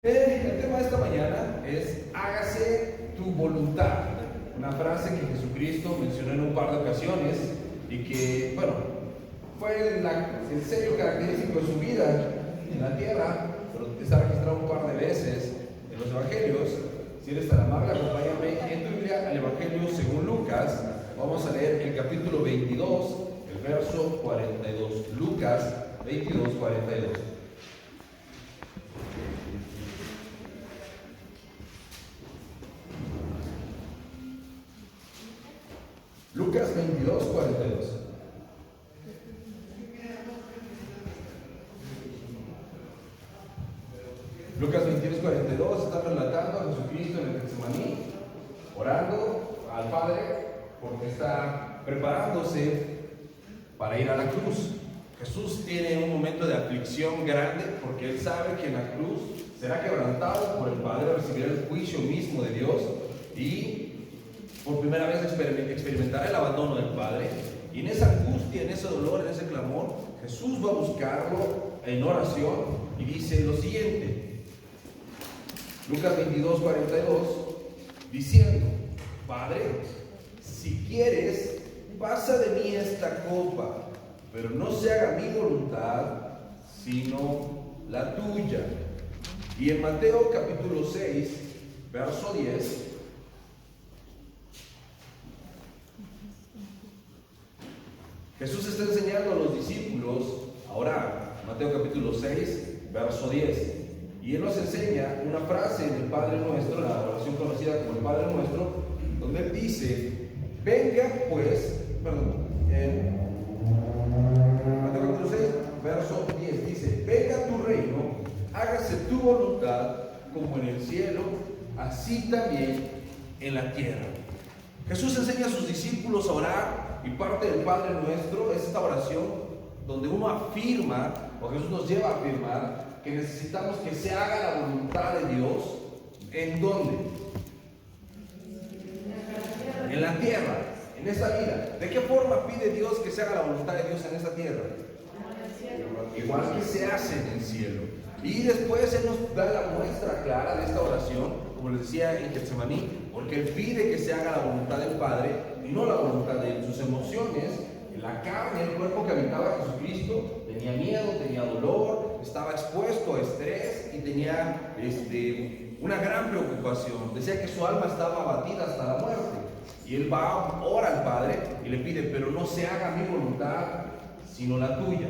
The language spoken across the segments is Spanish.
El tema de esta mañana es hágase tu voluntad, una frase que Jesucristo mencionó en un par de ocasiones y que, fue el sello característico de su vida en la tierra, pero está registrado un par de veces en los evangelios. Si eres tan amable, acompáñame en tu Biblia al Evangelio según Lucas. Vamos a leer el capítulo 22, el verso 42. Lucas 22, 42. Lucas 22, 42. Lucas 22, 42 está relatando a Jesucristo en el Getsemaní, orando al Padre porque está preparándose para ir a la cruz. Jesús tiene un momento de aflicción grande porque él sabe que en la cruz será quebrantado por el Padre, recibirá el juicio mismo de Dios y por primera vez experimentará el abandono del Padre. Y en esa angustia, en ese dolor, en ese clamor, Jesús va a buscarlo en oración y dice lo siguiente. Lucas 22, 42, diciendo: Padre, si quieres, pasa de mí esta copa, pero no se haga mi voluntad, sino la tuya. Y en Mateo capítulo 6, verso 10, Jesús está enseñando a los discípulos a orar. Mateo capítulo 6, verso 10. Y Él nos enseña una frase del Padre Nuestro, la oración conocida como el Padre Nuestro, donde Él dice: venga pues, Mateo capítulo 6, verso 10, dice: venga tu reino, hágase tu voluntad, como en el cielo, así también en la tierra. Jesús enseña a sus discípulos a orar, y parte del Padre Nuestro es esta oración donde uno afirma, o Jesús nos lleva a afirmar, que necesitamos que se haga la voluntad de Dios. ¿En dónde? En la tierra, en esta vida. ¿De qué forma pide Dios que se haga la voluntad de Dios en esta tierra? Igual que se hace en el cielo. Y después Él nos da la muestra clara de esta oración, como les decía en Getsemaní, porque Él pide que se haga la voluntad del Padre y no la voluntad de Él. Sus emociones, la carne, el cuerpo que habitaba Jesucristo, tenía miedo, tenía dolor, estaba expuesto a estrés y tenía una gran preocupación. Decía que su alma estaba abatida hasta la muerte. Y Él va, ora al Padre y le pide: pero no se haga mi voluntad, sino la tuya.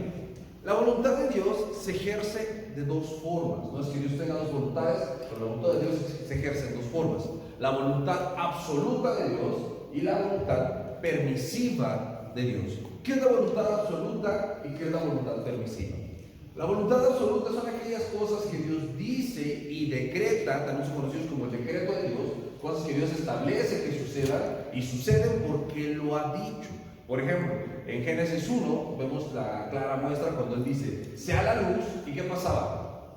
La voluntad de Dios se ejerce de dos formas. No es que Dios tenga dos voluntades, pero la voluntad de Dios se ejerce de dos formas: la voluntad absoluta de Dios y la voluntad permisiva de Dios. ¿Qué es la voluntad absoluta y qué es la voluntad permisiva? La voluntad absoluta son aquellas cosas que Dios dice y decreta, también son conocidos como el decreto de Dios, cosas que Dios establece que sucedan y suceden porque lo ha dicho. Por ejemplo, en Génesis 1 vemos la clara muestra cuando Él dice: sea la luz, ¿y qué pasaba?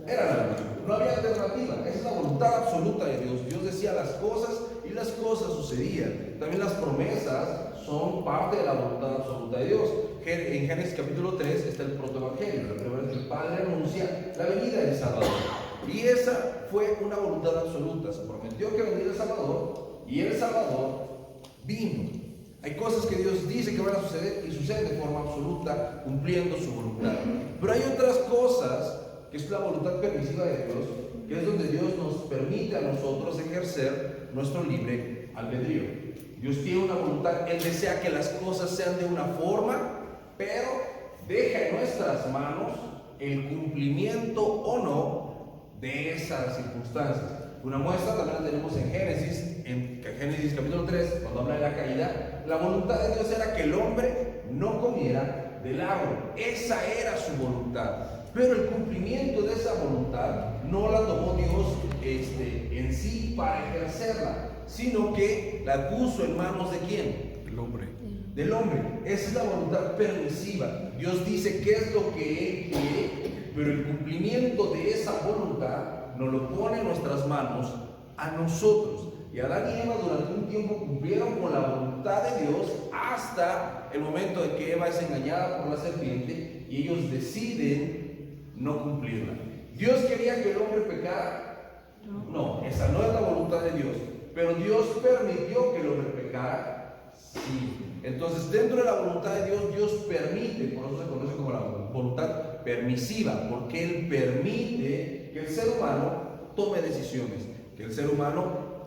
Era la luz, no había alternativa. Esa es la voluntad absoluta de Dios. Dios decía las cosas y las cosas sucedían. También las promesas son parte de la voluntad absoluta de Dios. En Génesis capítulo 3 está el protoevangelio, la primera vez que el Padre anuncia la venida del Salvador. Y esa fue una voluntad absoluta. Se prometió que vendría el Salvador y el Salvador vino. Hay cosas que Dios dice que van a suceder y suceden de forma absoluta, cumpliendo su voluntad. Pero hay otras cosas, que es la voluntad permisiva de Dios, que es donde Dios nos permite a nosotros ejercer nuestro libre albedrío. Dios tiene una voluntad, Él desea que las cosas sean de una forma, pero deja en nuestras manos el cumplimiento o no de esas circunstancias. Una muestra también la tenemos en Génesis capítulo 3, cuando habla de la caída. La voluntad de Dios era que el hombre no comiera del árbol. Esa era su voluntad. Pero el cumplimiento de esa voluntad no la tomó Dios en sí para ejercerla, sino que la puso en manos de ¿quién? El hombre. Del hombre. Esa es la voluntad permisiva. Dios dice qué es lo que Él quiere, pero el cumplimiento de esa voluntad nos lo pone en nuestras manos a nosotros. Y Adán y Eva durante un tiempo cumplieron con la voluntad de Dios hasta el momento en que Eva es engañada por la serpiente y ellos deciden no cumplirla. ¿Dios quería que el hombre pecara? No, esa no es la voluntad de Dios. Pero Dios permitió que el hombre pecara. Sí. Entonces, dentro de la voluntad de Dios, Dios permite, por eso se conoce como la voluntad permisiva, porque Él permite que el ser humano tome decisiones, que el ser humano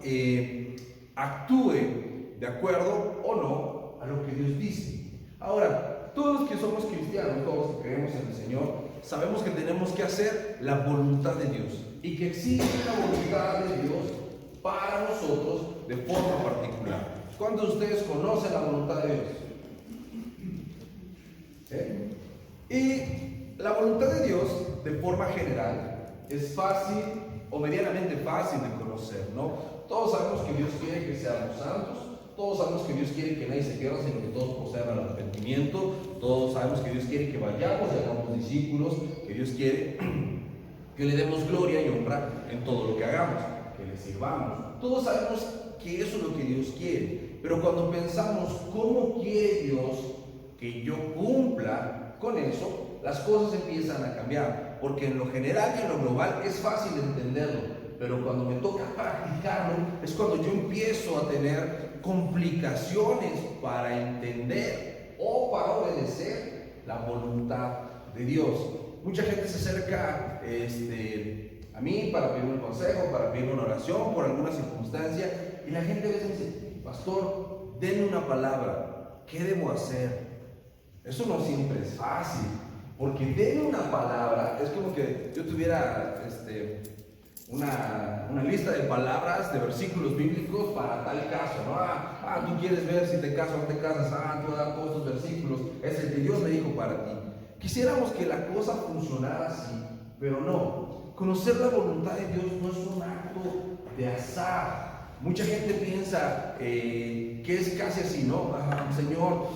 actúe de acuerdo o no a lo que Dios dice. Ahora, todos los que somos cristianos, todos los que creemos en el Señor, sabemos que tenemos que hacer la voluntad de Dios y que existe la voluntad de Dios para nosotros de forma particular. ¿Cuántos de ustedes conocen la voluntad de Dios? Y la voluntad de Dios, de forma general, es fácil o medianamente fácil de conocer, ¿no? Todos sabemos que Dios quiere que seamos santos, todos sabemos que Dios quiere que nadie se pierda, sino que todos procedan al arrepentimiento, todos sabemos que Dios quiere que vayamos y hagamos discípulos, que Dios quiere que le demos gloria y honra en todo lo que hagamos, que le sirvamos. Todos sabemos que eso es lo que Dios quiere, pero cuando pensamos cómo quiere Dios que yo cumpla con eso, las cosas empiezan a cambiar, porque en lo general y en lo global es fácil entenderlo, pero cuando me toca practicarlo es cuando yo empiezo a tener complicaciones para entender o para obedecer la voluntad de Dios. Mucha gente se acerca a mí para pedirme un consejo, para pedirme una oración por alguna circunstancia, y la gente a veces dice: pastor, denme una palabra, ¿qué debo hacer? Eso no siempre es fácil, porque denme una palabra es como que yo tuviera una lista de palabras, de versículos bíblicos para tal caso, ¿no? Tú quieres ver si te casas o no te casas, tú das todos estos versículos, es el que Dios me dijo para ti. Quisiéramos que la cosa funcionara así, pero no. Conocer la voluntad de Dios no es un acto de azar. Mucha gente piensa que es casi así, ¿no? Señor,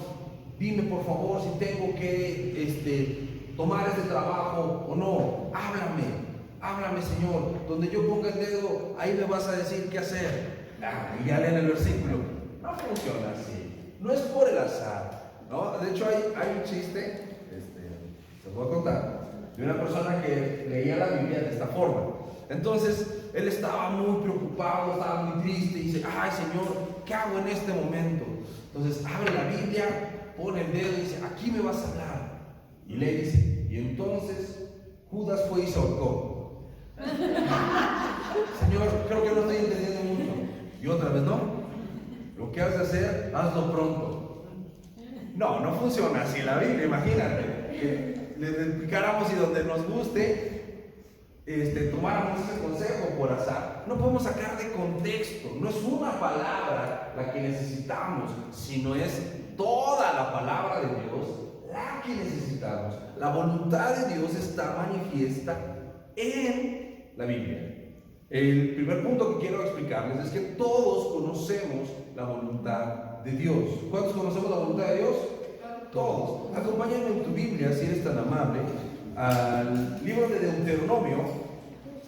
dime por favor si tengo que tomar este trabajo o no. Háblame, Señor. Donde yo ponga el dedo, ahí me vas a decir qué hacer. Y ya leen el versículo. No funciona así. No es por el azar, ¿no? De hecho, hay un chiste, se los voy a contar, de una persona que leía la Biblia de esta forma. Entonces, él estaba muy preocupado, estaba muy triste y dice: ay, Señor, ¿qué hago en este momento? Entonces, abre la Biblia, pone el dedo y dice: aquí me vas a hablar. Y le dice: y entonces Judas fue y se ahorcó. Señor, creo que no estoy entendiendo mucho. Y otra vez: no, lo que has de hacer, hazlo pronto. No funciona así la Biblia, imagínate. Que les explicáramos y donde nos guste tomáramos ese consejo por azar. No podemos sacar de contexto. No es una palabra la que necesitamos, sino es toda la palabra de Dios la que necesitamos. La voluntad de Dios está manifiesta en la Biblia. El primer punto que quiero explicarles es que todos conocemos la voluntad de Dios. ¿Cuántos conocemos la voluntad de Dios? Todos. Acompáñame en tu Biblia, si eres tan amable, al libro de Deuteronomio,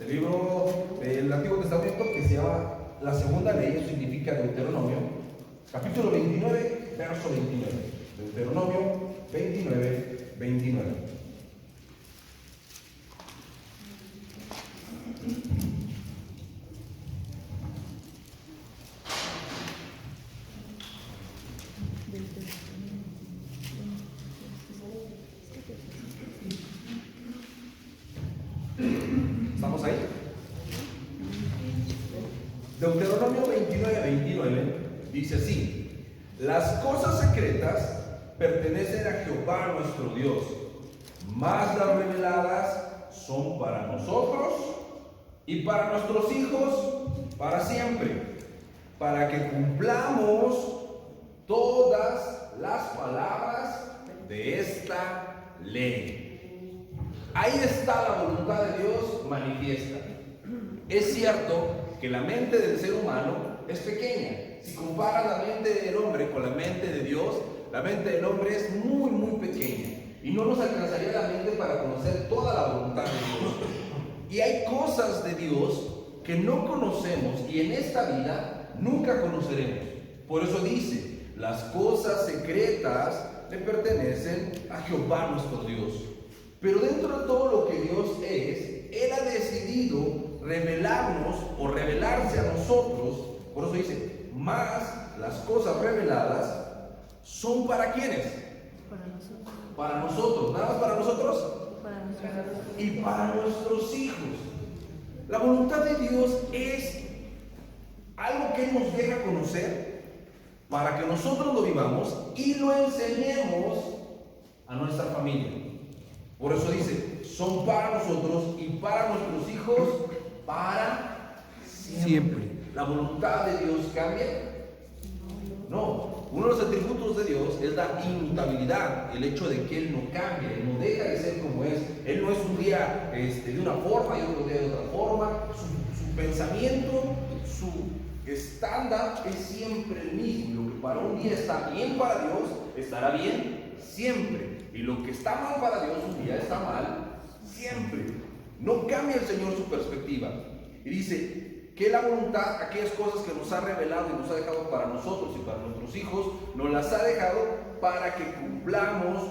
el libro del Antiguo Testamento que se llama la segunda ley, eso significa Deuteronomio, capítulo 29, verso 29. Deuteronomio 29, 29. ¿Estamos ahí? Deuteronomio 29, 29 dice así: las cosas secretas pertenecen a Jehová nuestro Dios, mas las reveladas son para nosotros y para nuestros hijos para siempre, para que cumplamos todas las palabras de esta ley. Ahí está la voluntad de Dios manifiesta. Es cierto que la mente del ser humano es pequeña. Si comparas la mente del hombre con la mente de Dios, la mente del hombre es muy, muy pequeña. Y no nos alcanzaría la mente para conocer toda la voluntad de Dios. Y hay cosas de Dios que no conocemos y en esta vida nunca conoceremos. Por eso dice: las cosas secretas le pertenecen a Jehová nuestro Dios. Pero dentro de todo lo que Dios es, Él ha decidido revelarnos o revelarse a nosotros. Por eso dice, más las cosas reveladas son para ¿quiénes? Para nosotros. Para nosotros, nada más para nosotros Para nosotros. y para nuestros hijos. La voluntad de Dios es algo que Él nos deja conocer para que nosotros lo vivamos y lo enseñemos a nuestra familia. Por eso dice, son para nosotros y para nuestros hijos para siempre. ¿La voluntad de Dios cambia? No. Uno de los atributos de Dios es la inmutabilidad, el hecho de que Él no cambia, Él no deja de ser como es. Él no es un día de una forma y otro día de otra forma. Su pensamiento, su estándar es siempre el mismo. Lo que para un día está bien para Dios, estará bien siempre. Y lo que está mal para Dios un día está mal siempre. No cambia el Señor su perspectiva. Y dice que la voluntad, aquellas cosas que nos ha revelado y nos ha dejado para nosotros y para nuestros hijos, nos las ha dejado para que cumplamos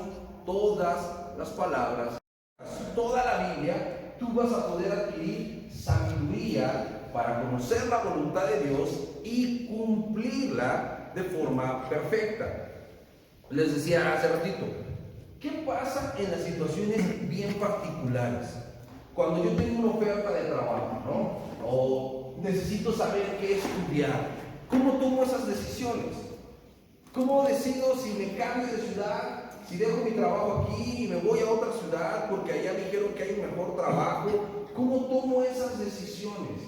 todas las palabras, toda la Biblia. Tú vas a poder adquirir sabiduría para conocer la voluntad de Dios y cumplirla de forma perfecta. Les decía hace ratito, ¿qué pasa en las situaciones bien particulares? Cuando yo tengo una oferta de trabajo, ¿no? O necesito saber qué estudiar. ¿Cómo tomo esas decisiones? ¿Cómo decido si me cambio de ciudad, si dejo mi trabajo aquí y me voy a otra ciudad porque allá me dijeron que hay un mejor trabajo? ¿Cómo tomo esas decisiones?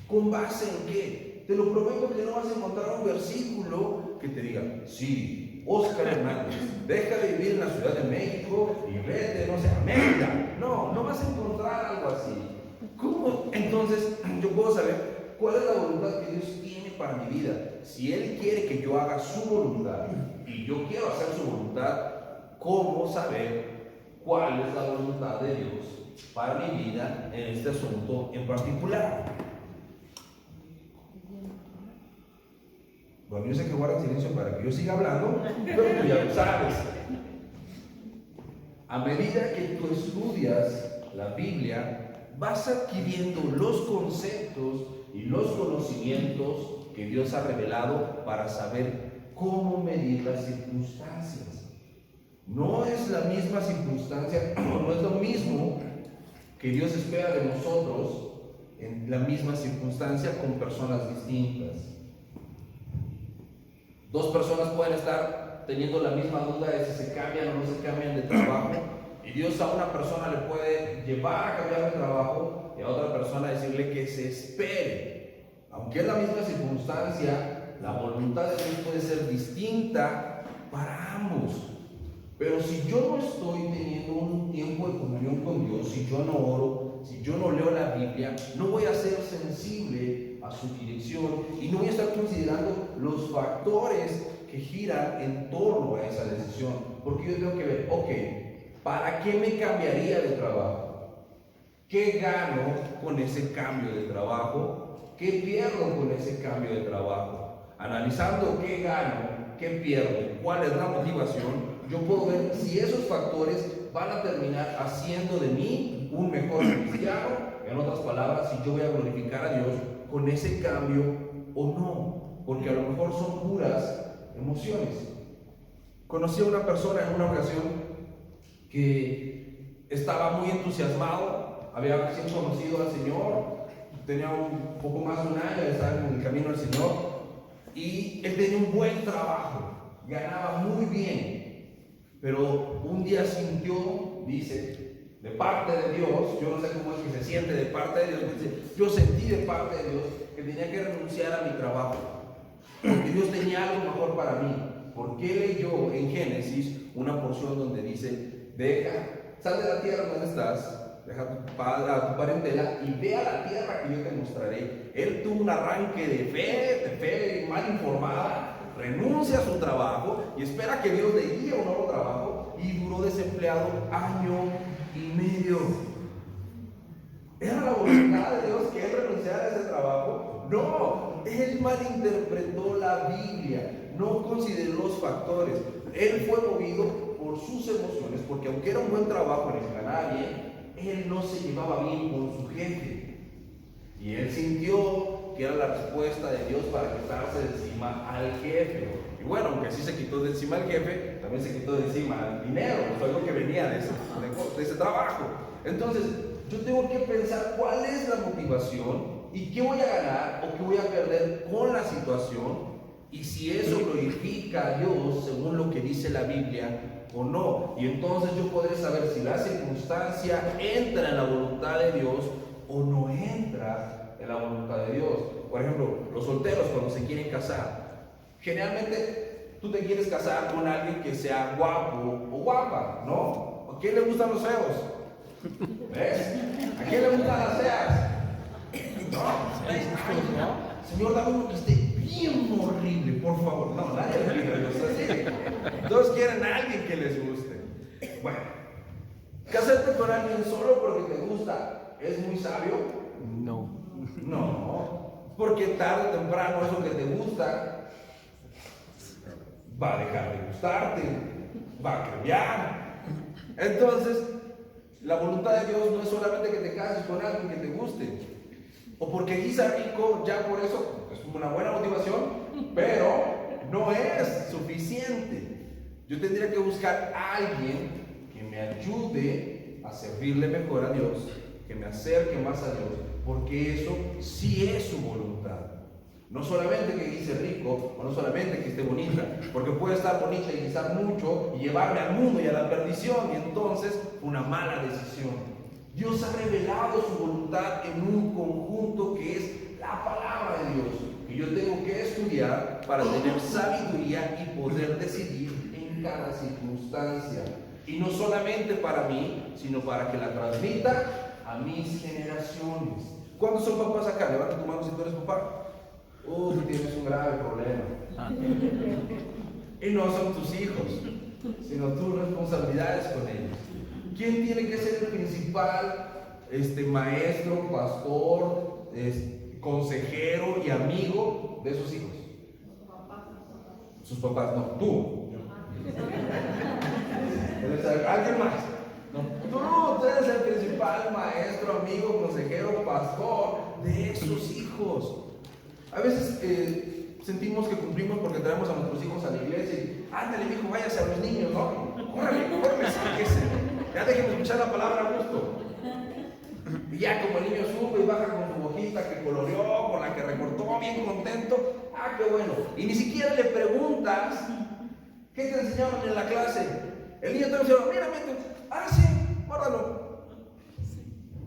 ¿Con base en qué? Te lo prometo que no vas a encontrar un versículo que te diga, sí, Oscar Hernández, deja de vivir en la Ciudad de México y vete, no sé, a Mérida. No, no vas a encontrar algo así. ¿Cómo entonces yo puedo saber cuál es la voluntad que Dios tiene para mi vida? Si Él quiere que yo haga su voluntad y yo quiero hacer su voluntad, ¿cómo saber cuál es la voluntad de Dios para mi vida en este asunto en particular? Bueno, yo sé que guardan silencio para que yo siga hablando, pero tú ya lo sabes. A medida que tú estudias la Biblia, vas adquiriendo los conceptos y los conocimientos que Dios ha revelado para saber cómo medir las circunstancias. No es la misma circunstancia, no es lo mismo que Dios espera de nosotros en la misma circunstancia con personas distintas. Dos personas pueden estar teniendo la misma duda de si se cambian o no se cambian de trabajo, y Dios a una persona le puede llevar a cambiar de trabajo y a otra persona decirle que se espere. Aunque es la misma circunstancia, la voluntad de Dios puede ser distinta para ambos. Pero si yo no estoy teniendo un tiempo de comunión con Dios, si yo no oro, si yo no leo la Biblia, no voy a ser sensible a su dirección y no voy a estar considerando los factores que giran en torno a esa decisión. Porque yo tengo que ver, ok, ¿para qué me cambiaría de trabajo? ¿Qué gano con ese cambio de trabajo? ¿Qué pierdo con ese cambio de trabajo? Analizando qué gano, qué pierdo, cuál es la motivación, yo puedo ver si esos factores van a terminar haciendo de mí un mejor cristiano. En otras palabras, si yo voy a glorificar a Dios con ese cambio o no, porque a lo mejor son puras emociones. Conocí a una persona en una ocasión que estaba muy entusiasmado, había recién conocido al Señor, tenía un poco más de un año de estar en el camino al Señor, y él tenía un buen trabajo, ganaba muy bien, pero un día sintió, dice, de parte de Dios, yo no sé cómo es que se siente de parte de Dios, dice, yo sentí de parte de Dios que tenía que renunciar a mi trabajo, porque Dios tenía algo mejor para mí. Porque leyó en Génesis una porción donde dice, sal de la tierra donde estás, deja a tu parentela y ve a la tierra que yo te mostraré. Él tuvo un arranque de fe mal informada, renuncia a su trabajo y espera que Dios le guíe a un nuevo trabajo, y duró desempleado año y medio. ¿Era la voluntad de Dios que él renunciara a ese trabajo? No, él malinterpretó la Biblia, no consideró los factores. Él fue movido por sus emociones, porque aunque era un buen trabajo en el que ganaba bien, él no se llevaba bien con su jefe. Y él sintió que era la respuesta de Dios para quitarse de encima al jefe. Y bueno, aunque sí se quitó de encima al jefe, también se quitó de encima el dinero, fue algo que venía de ese trabajo. Entonces, yo tengo que pensar cuál es la motivación y qué voy a ganar o qué voy a perder con la situación, y si eso glorifica a Dios según lo que dice la Biblia o no. Y entonces yo podré saber si la circunstancia entra en la voluntad de Dios o no entra en la voluntad de Dios. Por ejemplo, los solteros cuando se quieren casar, generalmente tú te quieres casar con alguien que sea guapo o guapa, ¿no? ¿A quién le gustan los feos? ¿Ves? ¿A quién le gustan las feas? No. Señor, dame uno que esté bien horrible, por favor. No, nadie le pide Dios así. Todos quieren a alguien que les guste. Bueno, casarte con alguien solo porque te gusta es muy sabio. No, porque tarde o temprano eso que te gusta va a dejar de gustarte, va a cambiar. Entonces, la voluntad de Dios no es solamente que te cases con alguien que te guste, o porque guisa rico, ya por eso es una buena motivación, pero no es suficiente. Yo tendría que buscar a alguien que me ayude a servirle mejor a Dios, que me acerque más a Dios, porque eso sí es su voluntad. No solamente que guise rico, o no solamente que esté bonita, porque puede estar bonita y guisar mucho y llevarme al mundo y a la perdición, y entonces una mala decisión. Dios ha revelado su voluntad en un conjunto que es la palabra de Dios, que yo tengo que estudiar para tener sabiduría y poder decidir en cada circunstancia. Y no solamente para mí, sino para que la transmita a mis generaciones. ¿Cuántos son papás acá? Levanta tu mano si tú eres papá. Tú tienes un grave problema. Y no son tus hijos, sino tus responsabilidades con ellos. ¿Quién tiene que ser el principal maestro, pastor, consejero y amigo de esos hijos? Sus papás, no, tú. ¿Alguien más? No, tú eres el principal maestro, amigo, consejero, pastor de esos hijos. A veces sentimos que cumplimos porque traemos a nuestros hijos a la iglesia y ándale, hijo, váyase a los niños, ¿no? Órale, sáquese. Ya déjenme escuchar la palabra a gusto. Y ya como el niño sube y baja con su hojita que coloreó, con la que recortó, bien contento. Ah, qué bueno. Y ni siquiera le preguntas, ¿qué te enseñaron en la clase? El niño te dice, mira, sí, guárdalo.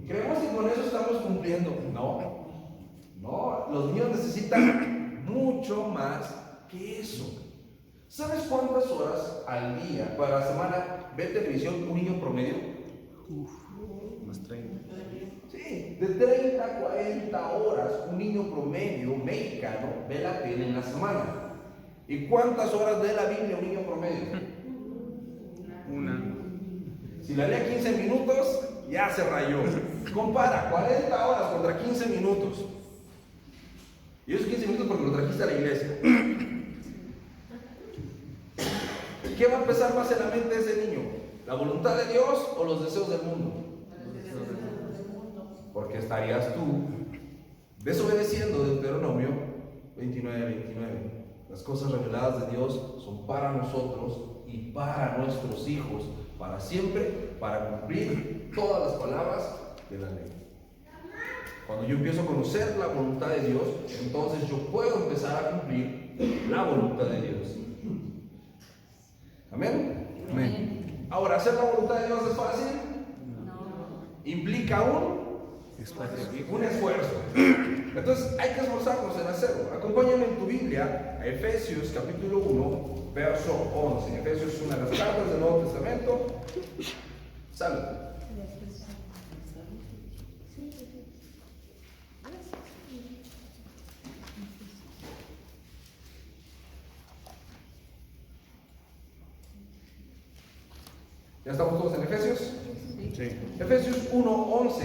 Creemos que con eso estamos cumpliendo. No, los niños necesitan mucho más que eso. ¿Sabes cuántas horas al día, para la semana, ve televisión un niño promedio? Más 30. Sí, de 30 a 40 horas un niño promedio mexicano ve la tele en la semana. ¿Y cuántas horas lee la Biblia un niño promedio? Una. Si la lee 15 minutos, ya se rayó. Compara 40 horas contra 15 minutos. Y esos 15 minutos porque lo trajiste a la iglesia. ¿Qué va a pesar más en la mente de ese niño? ¿La voluntad de Dios o los deseos del mundo? Porque estarías tú desobedeciendo Deuteronomio 29:29. Las cosas reveladas de Dios son para nosotros y para nuestros hijos, para siempre, para cumplir todas las palabras de la ley. Cuando yo empiezo a conocer la voluntad de Dios, entonces yo puedo empezar a cumplir la voluntad de Dios. ¿Amén? Amén. Ahora, ¿hacer la voluntad de Dios es fácil? No. Implica un esfuerzo. Entonces hay que esforzarnos en hacerlo. Acompáñame en tu Biblia a Efesios capítulo 1, verso 11. Efesios es una de las cartas del Nuevo Testamento. Salud. ¿Ya estamos todos en Efesios? Sí. Efesios 1:11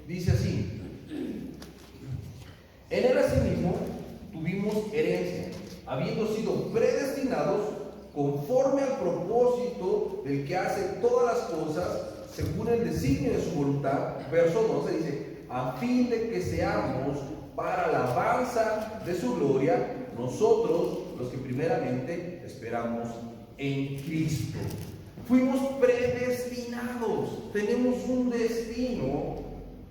dice así: en él asimismo tuvimos herencia, habiendo sido predestinados conforme al propósito del que hace todas las cosas según el designio de su voluntad. Verso 12 dice, a fin de que seamos para la alabanza de su gloria, nosotros los que primeramente esperamos en Cristo. Fuimos predestinados, tenemos un destino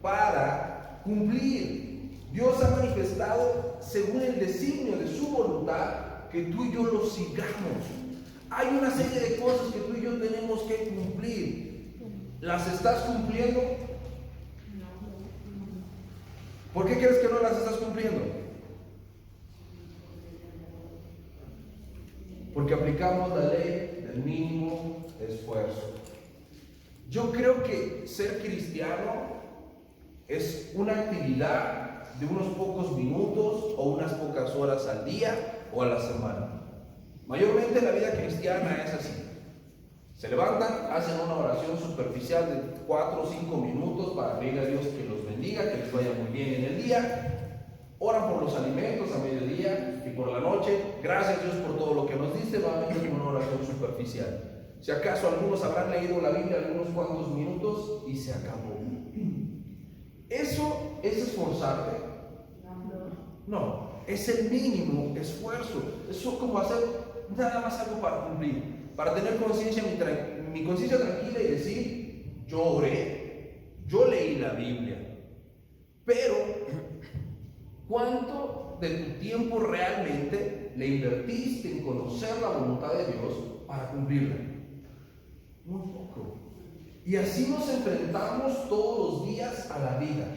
para cumplir. Dios ha manifestado según el designio de su voluntad que tú y yo lo sigamos. Hay una serie de cosas que tú y yo tenemos que cumplir. ¿Las estás cumpliendo? ¿Por qué crees que no las estás cumpliendo? Porque aplicamos la ley del mínimo esfuerzo. Yo creo que ser cristiano es una actividad de unos pocos minutos o unas pocas horas al día o a la semana. Mayormente la vida cristiana es así. Se levantan, hacen una oración superficial de 4 o 5 minutos para pedirle a Dios que los bendiga, que les vaya muy bien en el día. Oran por los alimentos a mediodía y por la noche. Gracias Dios por todo lo que nos diste. Nuevamente una oración superficial. Si acaso algunos habrán leído la Biblia algunos cuantos minutos y se acabó. ¿Eso es esforzarte? No, es el mínimo esfuerzo. Eso es como hacer nada más algo para cumplir. Para tener conciencia, mi conciencia tranquila y decir, yo oré, yo leí la Biblia. Pero, ¿cuánto de tu tiempo realmente le invertiste en conocer la voluntad de Dios para cumplirla? Muy poco. Y así nos enfrentamos todos los días a la vida.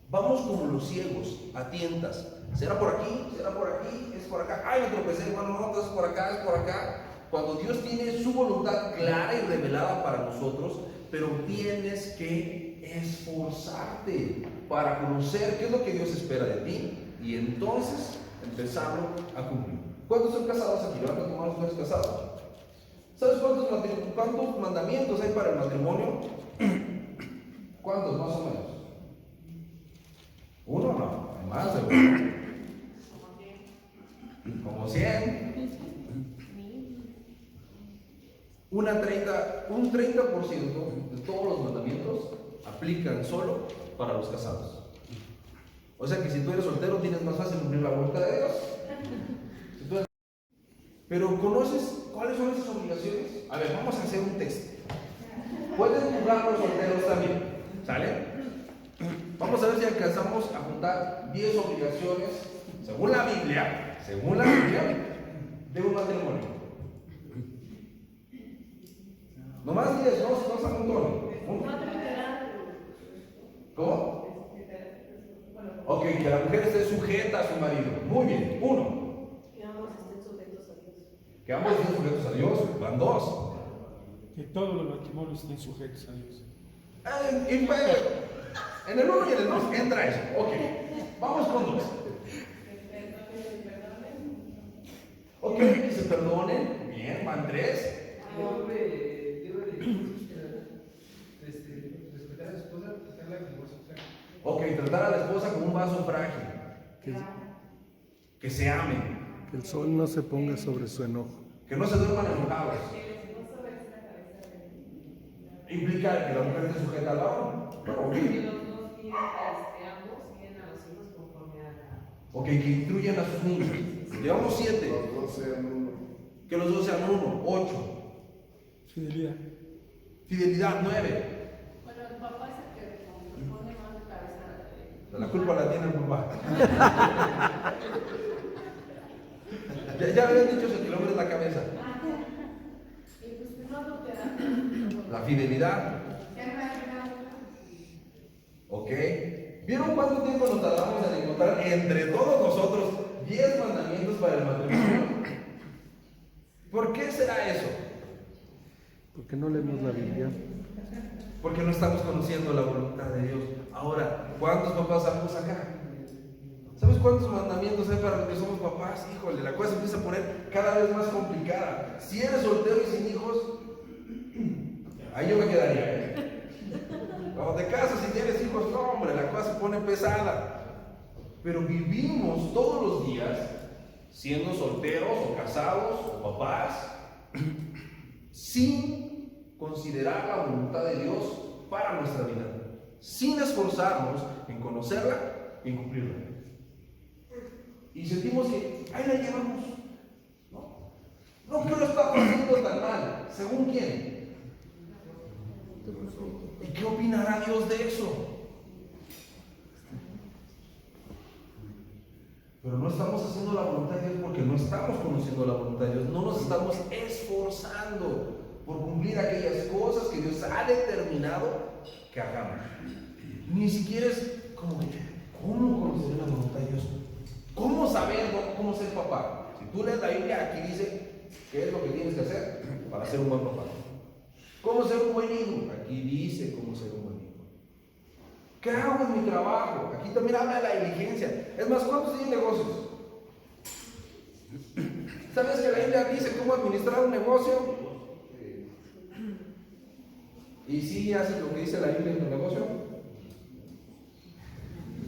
Vamos como los ciegos, a tientas. ¿Será por aquí? ¿Será por aquí? ¿Es por acá? ¡Ay, me tropecé! Bueno, no, es por acá, es por acá. Cuando Dios tiene su voluntad clara y revelada para nosotros, pero tienes que esforzarte para conocer qué es lo que Dios espera de ti y entonces empezarlo a cumplir. ¿Cuántos son casados aquí? Levanta tu mano si eres casado. ¿Sabes cuántos mandamientos hay para el matrimonio? ¿Cuántos más o menos? ¿Uno? No, hay más de uno. Como 100. Un 30% de todos los mandamientos aplican solo para los casados. O sea que si tú eres soltero tienes más fácil cumplir la voluntad de Dios. Pero ¿conoces cuáles son esas obligaciones? A ver, vamos a hacer un texto. Pueden jugar los solteros también, ¿sale? Vamos a ver si alcanzamos a juntar 10 obligaciones, según la Biblia, de un matrimonio. Nomás 10, no se amontonen. ¿Cómo? Ok, que la mujer esté sujeta a su marido. Muy bien, 1. Que ambos estén sujetos a Dios. Que ambos estén sujetos a Dios, van 2. Que todos los matrimonios estén sujetos a Dios. En el 1 y en el 2 entra eso. Ok, vamos con 2. Ok, que se perdonen. Bien, van 3. Respetar a la esposa, tratarla como un vaso frágil. Ok, tratar a la esposa como un vaso frágil. Que se amen. Que el sol no se ponga sobre su enojo. Que no se duerman enojados. Implica que la mujer esté sujeta al varón. Que los dos ambos guíen a los hijos conforme a la... Ok, que instruyan a sus niños. Llevamos 7. Los dos sean uno. Que los dos sean 1. 8. Fidelidad. Fidelidad. 9. Bueno, el papá es el que pone más de cabeza a la tele. La culpa la tiene el papá. ya habían dicho que el hombre es la cabeza. Y pues no lo te da. La fidelidad. Ok. ¿Vieron cuánto tiempo nos tardamos en encontrar entre todos nosotros 10 mandamientos para el matrimonio? ¿Por qué será eso? Porque no leemos la Biblia. Porque no estamos conociendo la voluntad de Dios. Ahora, ¿cuántos papás estamos acá? ¿Sabes cuántos mandamientos hay para los que somos papás? Híjole, la cosa se empieza a poner cada vez más complicada. Si eres soltero y sin hijos, ahí yo me quedaría. Cuando te casas y tienes hijos, no, hombre, la cosa se pone pesada. Pero vivimos todos los días, siendo solteros o casados o papás, sin considerar la voluntad de Dios para nuestra vida, sin esforzarnos en conocerla y en cumplirla. Y sentimos que ahí la llevamos. No, que lo estamos haciendo tan mal. ¿Según quién? ¿Y qué opinará Dios de eso? Pero no estamos haciendo la voluntad de Dios porque no estamos conociendo la voluntad de Dios. No nos estamos esforzando por cumplir aquellas cosas que Dios ha determinado que hagamos. Ni siquiera es como que, ¿cómo conocer la voluntad de Dios? ¿Cómo saber cómo ser papá? Si tú lees la Biblia, aquí dice qué es lo que tienes que hacer para ser un buen papá. ¿Cómo ser un buen hijo? Aquí dice cómo ser un buen hijo. ¿Qué hago en mi trabajo? Aquí también habla de la diligencia. Es más, ¿cuántos tienen negocios? ¿Sabes que la Biblia dice cómo administrar un negocio? ¿Y si haces lo que dice la Biblia en tu negocio?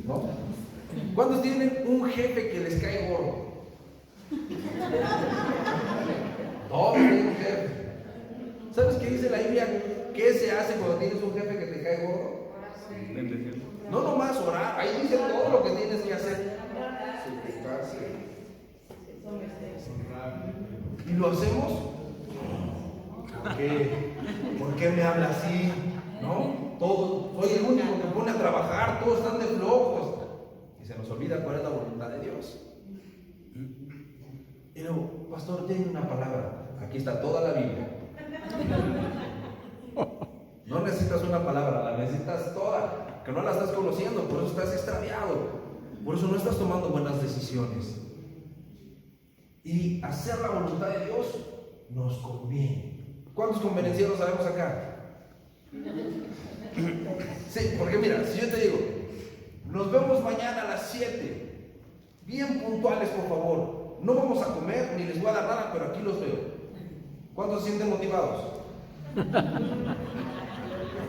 ¿No? ¿Cuántos tienen un jefe que les cae gordo? Todos tienen un jefe. ¿Sabes qué dice la Biblia? ¿Qué se hace cuando tienes un jefe que te cae gordo? No nomás orar, ahí dice todo lo que tienes que hacer. ¿Y lo hacemos? ¿Por qué me habla así? ¿No? Soy el único que pone a trabajar, todos están de flojos. Y se nos olvida cuál es la voluntad de Dios. Y luego, pastor, tiene una palabra. Aquí está toda la Biblia. No necesitas una palabra, la necesitas toda. Que no la estás conociendo, por eso estás extraviado. Por eso no estás tomando buenas decisiones. Y hacer la voluntad de Dios nos conviene. ¿Cuántos convenencieros sabemos acá? Sí, porque mira, si yo te digo, nos vemos mañana a las 7, bien puntuales por favor, no vamos a comer ni les voy a dar nada, pero aquí los veo. ¿Cuántos se sienten motivados?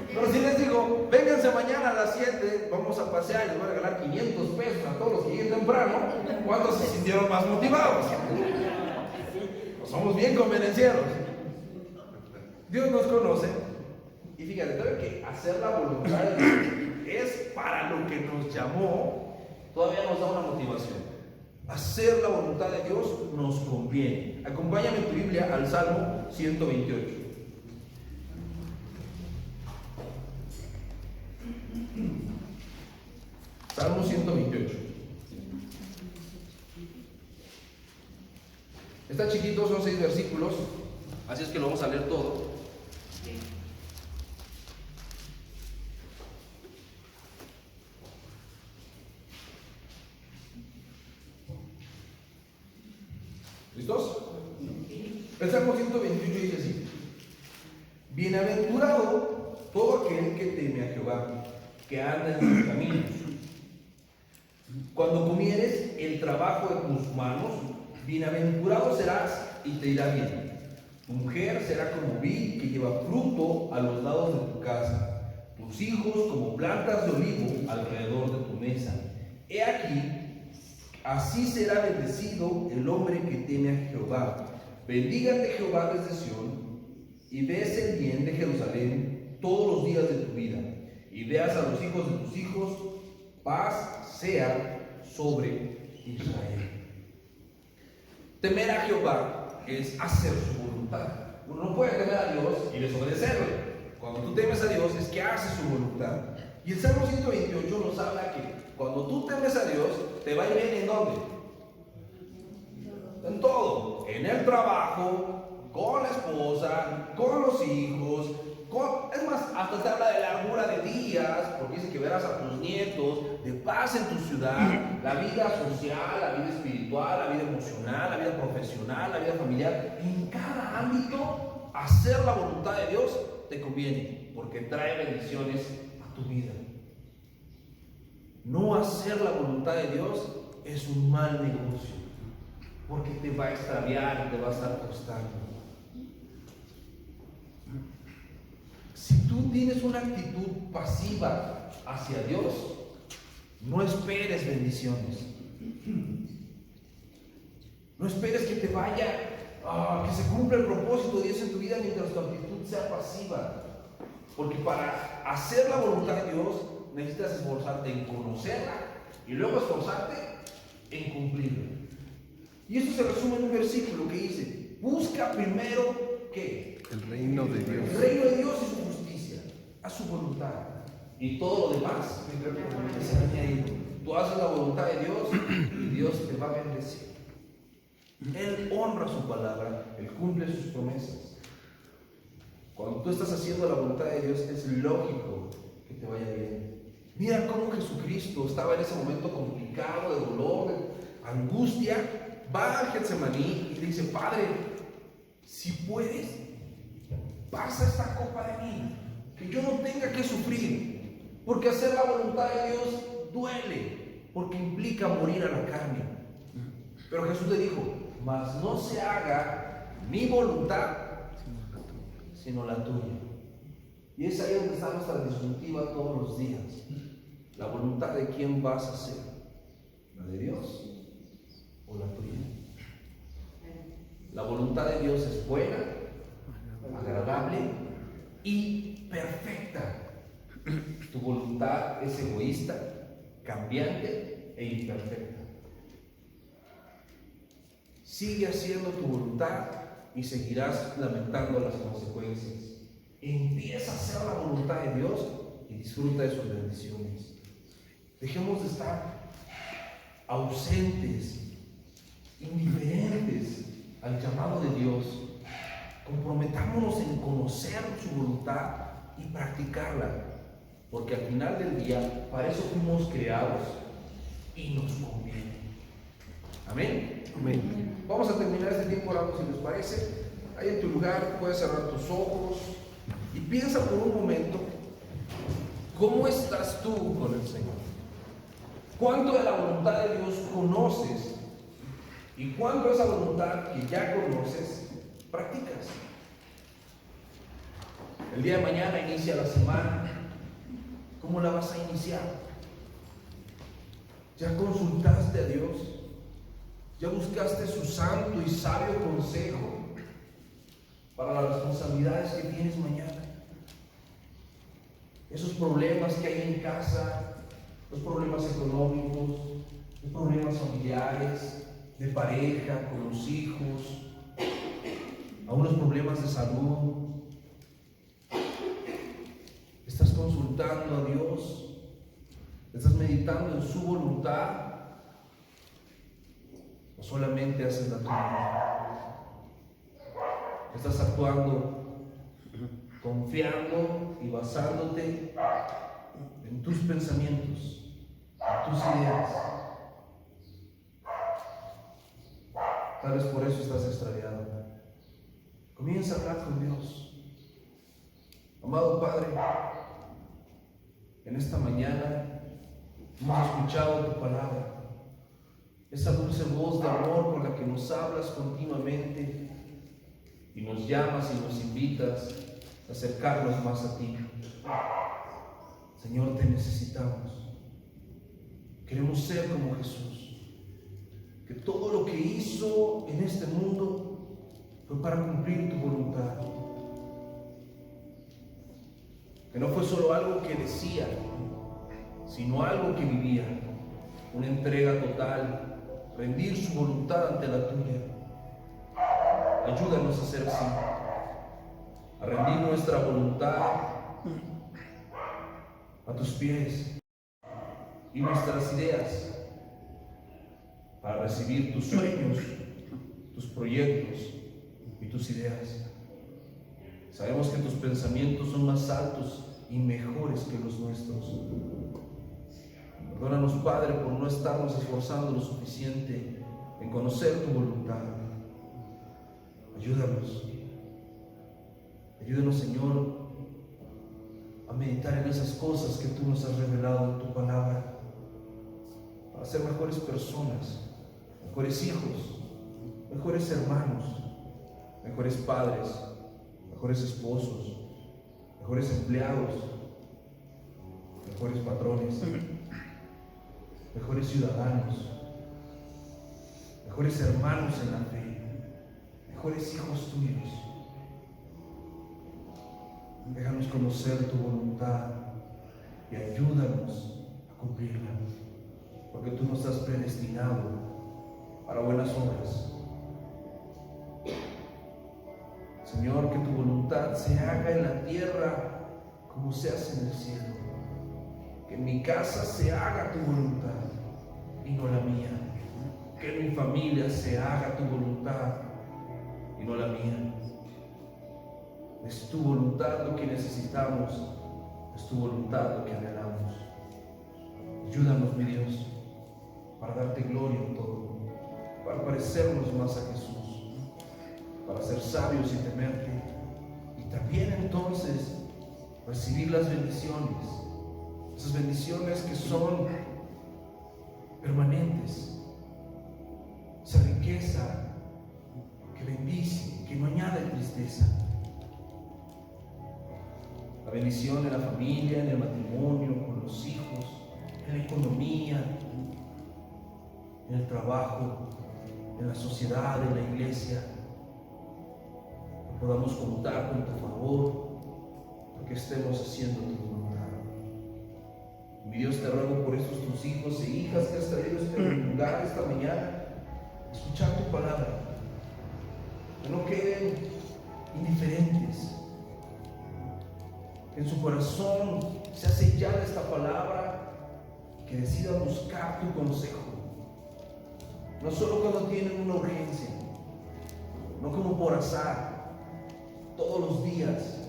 Pero si les digo, vénganse mañana a las 7, vamos a pasear y les voy a regalar 500 pesos a todos los que lleguen temprano, ¿cuántos se sintieron más motivados? Pues somos bien convenencieros. Dios nos conoce y fíjate, ¿saben que hacer la voluntad de Dios es para lo que nos llamó? Todavía nos da una motivación. Hacer la voluntad de Dios nos conviene. Acompáñame en tu Biblia al Salmo 128. Salmo 128. Está chiquito, son 6 versículos, así es que lo vamos a leer todo. ¿Listos? El Salmo 128 dice así: bienaventurado todo aquel que teme a Jehová, que anda en sus caminos. Cuando comieres el trabajo de tus manos, bienaventurado serás y te irá bien. Tu mujer será como vid que lleva fruto a los lados de tu casa, tus hijos como plantas de olivo alrededor de tu mesa. He aquí, así será bendecido el hombre que teme a Jehová. Bendígate Jehová desde Sión, y ves el bien de Jerusalén todos los días de tu vida, y veas a los hijos de tus hijos. Paz sea sobre Israel. Temer a Jehová es hacer su voluntad. Uno no puede temer a Dios y desobedecerle. Cuando tú temes a Dios es que haces su voluntad. Y el Salmo 128 nos habla que cuando tú temes a Dios, te va a ir bien. ¿En dónde? En todo. En el trabajo, con la esposa, con los hijos. Es más, hasta te habla de largura de días, porque dice que verás a tus nietos, de paz en tu ciudad, la vida social, la vida espiritual, la vida emocional, la vida profesional, la vida familiar. En cada ámbito, hacer la voluntad de Dios te conviene, porque trae bendiciones a tu vida. No hacer la voluntad de Dios es un mal negocio, porque te va a extraviar y te va a estar costando. Si tú tienes una actitud pasiva hacia Dios, no esperes bendiciones. No esperes que te vaya, que se cumpla el propósito de Dios en tu vida mientras tu actitud sea pasiva. Porque para hacer la voluntad de Dios necesitas esforzarte en conocerla y luego esforzarte en cumplirla. Y esto se resume en un versículo que dice: busca primero ¿qué? El reino de Dios. El reino de Dios y su justicia, a su voluntad. Y todo lo demás es añadido. Tú haces la voluntad de Dios y Dios te va a bendecir. Él honra su palabra, Él cumple sus promesas. Cuando tú estás haciendo la voluntad de Dios, es lógico que te vaya bien. Mira cómo Jesucristo estaba en ese momento complicado, de dolor, de angustia. Va al Getsemaní y le dice: Padre, si puedes, pasa esta copa de mí, que yo no tenga que sufrir, porque hacer la voluntad de Dios duele, porque implica morir a la carne. Pero Jesús le dijo: mas no se haga mi voluntad, sino la tuya. Y es ahí donde está nuestra disyuntiva todos los días. La voluntad de quién vas a hacer, la de Dios o la tuya. La voluntad de Dios es buena, agradable y perfecta. Tu voluntad es egoísta, cambiante e imperfecta. Sigue haciendo tu voluntad y seguirás lamentando las consecuencias. Empieza a hacer la voluntad de Dios y disfruta de sus bendiciones. Dejemos de estar ausentes, indiferentes al llamado de Dios. Comprometámonos en conocer su voluntad y practicarla, porque al final del día para eso fuimos creados y nos conviene. Amén. Amén. Vamos a terminar este tiempo orando, si les parece. Ahí en tu lugar puedes cerrar tus ojos y piensa por un momento: ¿cómo estás tú con el Señor? ¿Cuánto de la voluntad de Dios conoces? ¿Y cuánto de esa voluntad que ya conoces practicas? El día de mañana inicia la semana. ¿Cómo la vas a iniciar? ¿Ya consultaste a Dios? ¿Ya buscaste su santo y sabio consejo para las responsabilidades que tienes mañana? Esos problemas que hay en casa, los problemas económicos, los problemas familiares, de pareja, con los hijos, aún los problemas de salud. ¿Estás consultando a Dios? ¿Estás meditando en su voluntad? ¿O solamente haces la tuya? ¿Estás actuando confiando y basándote en tus pensamientos, en tus ideas? Tal vez por eso estás extraviado. Comienza a hablar con Dios. Amado Padre, en esta mañana hemos escuchado tu palabra, esa dulce voz de amor con la que nos hablas continuamente y nos llamas y nos invitas a acercarnos más a ti. Señor, te necesitamos. Queremos ser como Jesús, que todo lo que hizo en este mundo fue para cumplir tu voluntad. Que no fue solo algo que decía, sino algo que vivía. Una entrega total, rendir su voluntad ante la tuya. Ayúdanos a ser así, a rendir nuestra voluntad a tus pies y nuestras ideas para recibir tus sueños, tus proyectos y tus ideas. Sabemos que tus pensamientos son más altos y mejores que los nuestros. Perdónanos, Padre, por no estarnos esforzando lo suficiente en conocer tu voluntad. Ayúdanos. Ayúdanos, Señor, a meditar en esas cosas que tú nos has revelado en tu palabra, para ser mejores personas, mejores hijos, mejores hermanos, mejores padres, mejores esposos, mejores empleados, mejores patrones, mejores ciudadanos, mejores hermanos en la fe, mejores hijos tuyos. Déjanos conocer tu voluntad y ayúdanos a cumplirla, porque tú nos has predestinado para buenas obras. Señor, que tu voluntad se haga en la tierra como se hace en el cielo. Que en mi casa se haga tu voluntad y no la mía. Que en mi familia se haga tu voluntad y no la mía. Es tu voluntad lo que necesitamos, es tu voluntad lo que anhelamos. Ayúdanos, mi Dios, para darte gloria en todo, para parecernos más a Jesús, para ser sabios y temerte, y también entonces recibir las bendiciones, esas bendiciones que son permanentes, esa riqueza que bendice, que no añade tristeza. La bendición en la familia, en el matrimonio, con los hijos, en la economía, en el trabajo, en la sociedad, en la iglesia. Que podamos contar con tu favor, porque estemos haciendo tu voluntad. Mi Dios, te ruego por estos tus hijos e hijas que has traído a este lugar esta mañana, escuchar tu palabra, que no queden indiferentes. En su corazón sea sellada esta palabra, que decida buscar tu consejo, no solo cuando tienen una urgencia, no como por azar, todos los días,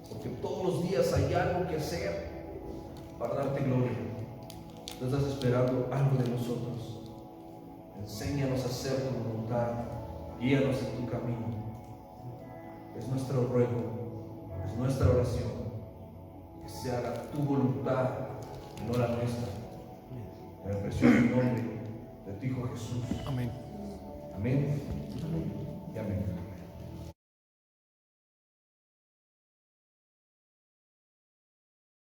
porque todos los días hay algo que hacer para darte gloria. Tú estás esperando algo de nosotros. Enséñanos a hacer tu voluntad, guíanos en tu camino. Es nuestro ruego, es nuestra oración, que se haga tu voluntad y no la nuestra. En el precioso nombre de tu Hijo Jesús. Amén. Amén y amén.